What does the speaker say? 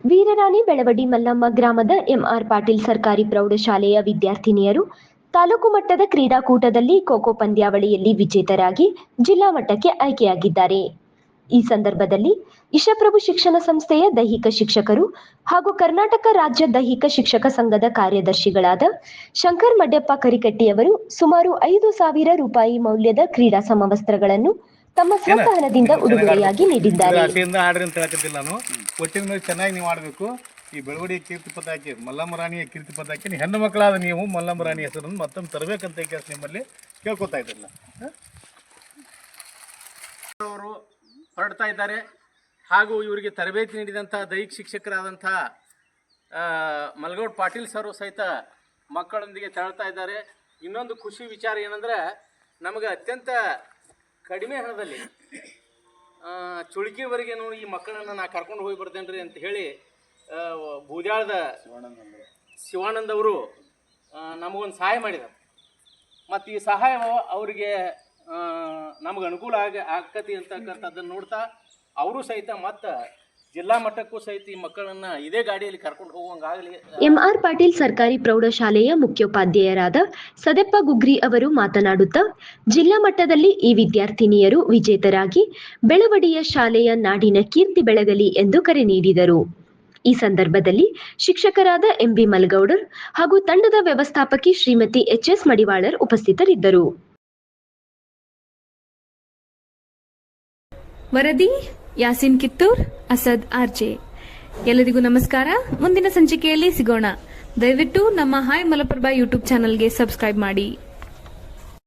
ವೀರರಾಣಿ ಬೆಳವಡಿ ಮಲ್ಲಮ್ಮ ಗ್ರಾಮದ ಎಂಆರ್ ಪಾಟೀಲ್ ಸರ್ಕಾರಿ ಪ್ರೌಢಶಾಲೆಯ ವಿದ್ಯಾರ್ಥಿನಿಯರು ತಾಲೂಕು ಮಟ್ಟದ ಕ್ರೀಡಾಕೂಟದಲ್ಲಿ ಖೋ-ಖೋ ಪಂದ್ಯಾವಳಿಯಲ್ಲಿ ವಿಜೇತರಾಗಿ ಜಿಲ್ಲಾ ಮಟ್ಟಕ್ಕೆ ಆಯ್ಕೆಯಾಗಿದ್ದಾರೆ. ಈ ಸಂದರ್ಭದಲ್ಲಿ ಇಶಪ್ರಭು ಶಿಕ್ಷಣ ಸಂಸ್ಥೆಯ ದೈಹಿಕ ಶಿಕ್ಷಕರು ಹಾಗೂ ಕರ್ನಾಟಕ ರಾಜ್ಯ ದೈಹಿಕ ಶಿಕ್ಷಕ ಸಂಘದ ಕಾರ್ಯದರ್ಶಿಗಳಾದ ಶಂಕರ್ ಮಡ್ಯಪ್ಪ ಕರಿಕಟ್ಟಿಯವರು ಸುಮಾರು 5,000 ರೂಪಾಯಿ ಮೌಲ್ಯದ ಕ್ರೀಡಾ ಸಮವಸ್ತ್ರಗಳನ್ನು ತಮ್ಮ ಸ್ವಂತ ಹಣದಿಂದ ಉಡುಗೊರೆಯಾಗಿ ನೀಡಿದ್ದಾರೆ. ಚೆನ್ನಾಗಿ ನೀವು ಆಡಬೇಕು. ಈ ಬೆಳವಡಿ ಕೀರ್ತಿ ಪತಾಕಿ ಮಲ್ಲಮ್ಮ ರಾಣಿಯ ಕೀರ್ತಿ ಪತಾಕಿ ಹೆಣ್ಣು ಮಕ್ಕಳಾದ ನೀವು ಮಲ್ಲಮ್ಮ ರಾಣಿ ಹೆಸರನ್ನು ಮತ್ತೊಮ್ಮೆ ತರಬೇಕಂತ ಕೆಲಸ ನಿಮ್ಮಲ್ಲಿ ಕೇಳ್ಕೊತಾ ಇದ್ದಿಲ್ಲ. ಅವರು ಹೊರಡ್ತಾ ಇದ್ದಾರೆ ಹಾಗೂ ಇವರಿಗೆ ತರಬೇತಿ ನೀಡಿದಂಥ ದೈಹಿಕ ಶಿಕ್ಷಕರಾದಂಥ ಮಲ್ಗೌಡ್ ಪಾಟೀಲ್ ಸರು ಸಹಿತ ಮಕ್ಕಳೊಂದಿಗೆ ತೆರಳ್ತಾ ಇದ್ದಾರೆ. ಇನ್ನೊಂದು ಖುಷಿ ವಿಚಾರ ಏನಂದರೆ ನಮಗೆ ಅತ್ಯಂತ ಕಡಿಮೆ ಹಣದಲ್ಲಿ ಚುಳುಕಿವರೆಗೆ ಈ ಮಕ್ಕಳನ್ನು ನಾ ಕರ್ಕೊಂಡು ಹೋಗಿ ಬರ್ತೇನೆ ರೀ ಅಂತ ಹೇಳಿ ಬೂದ್ಯಾಳದ ಶಿವಾನಂದ್ ಅವರು ನಮಗೊಂದು ಸಹಾಯ ಮಾಡಿದ್ದಾರೆ. ಮತ್ತು ಈ ಸಹಾಯ ಅವರಿಗೆ ನಮಗೆ ಅನುಕೂಲ ಆಗ್ತತಿ ಅಂತಕ್ಕಂಥದ್ದನ್ನು ನೋಡ್ತಾ ಅವರು ಸಹಿತ ಮತ್ತು ಜಿಲ್ಲಾ ಮಟ್ಟಕ್ಕೂ ಸಹಿತ ಈ ಮಕ್ಕಳನ್ನು ಇದೇ ಗಾಡಿಯಲ್ಲಿ ಕರ್ಕೊಂಡು ಹೋಗುವಂಗಾಗಲಿ. ಎಂಆರ್ ಪಾಟೀಲ್ ಸರ್ಕಾರಿ ಪ್ರೌಢಶಾಲೆಯ ಮುಖ್ಯೋಪಾಧ್ಯಾಯರಾದ ಸದೆಪ್ಪ ಗುಗ್ರಿ ಅವರು ಮಾತನಾಡುತ್ತಾ ಜಿಲ್ಲಾ ಮಟ್ಟದಲ್ಲಿ ಈ ವಿದ್ಯಾರ್ಥಿನಿಯರು ವಿಜೇತರಾಗಿ ಬೆಳವಡಿಯ ಶಾಲೆಯ ನಾಡಿನ ಕೀರ್ತಿ ಬೆಳಗಲಿ ಎಂದು ಕರೆ ನೀಡಿದರು. ಈ ಸಂದರ್ಭದಲ್ಲಿ ಶಿಕ್ಷಕರಾದ ಎಂಬಿ ಮಲ್ಗೌಡರ್ ಹಾಗೂ ತಂಡದ ವ್ಯವಸ್ಥಾಪಕಿ ಶ್ರೀಮತಿ ಎಚ್ಎಸ್ ಮಡಿವಾಳರ್ ಉಪಸ್ಥಿತರಿದ್ದರು. ವರದಿ ಯಾಸಿನ್ ಕಿತ್ತೂರ್, ಅಸದ್ ಆರ್ಜೆ. ಎಲ್ಲರಿಗೂ ನಮಸ್ಕಾರ. ಮುಂದಿನ ಸಂಚಿಕೆಯಲ್ಲಿ ಸಿಗೋಣ. ದಯವಿಟ್ಟು ನಮ್ಮ ಹಾಯ್ ಮಲಪ್ರಭಾ ಯೂಟ್ಯೂಬ್ ಚಾನಲ್ಗೆ ಸಬ್ಸ್ಕ್ರೈಬ್ ಮಾಡಿ.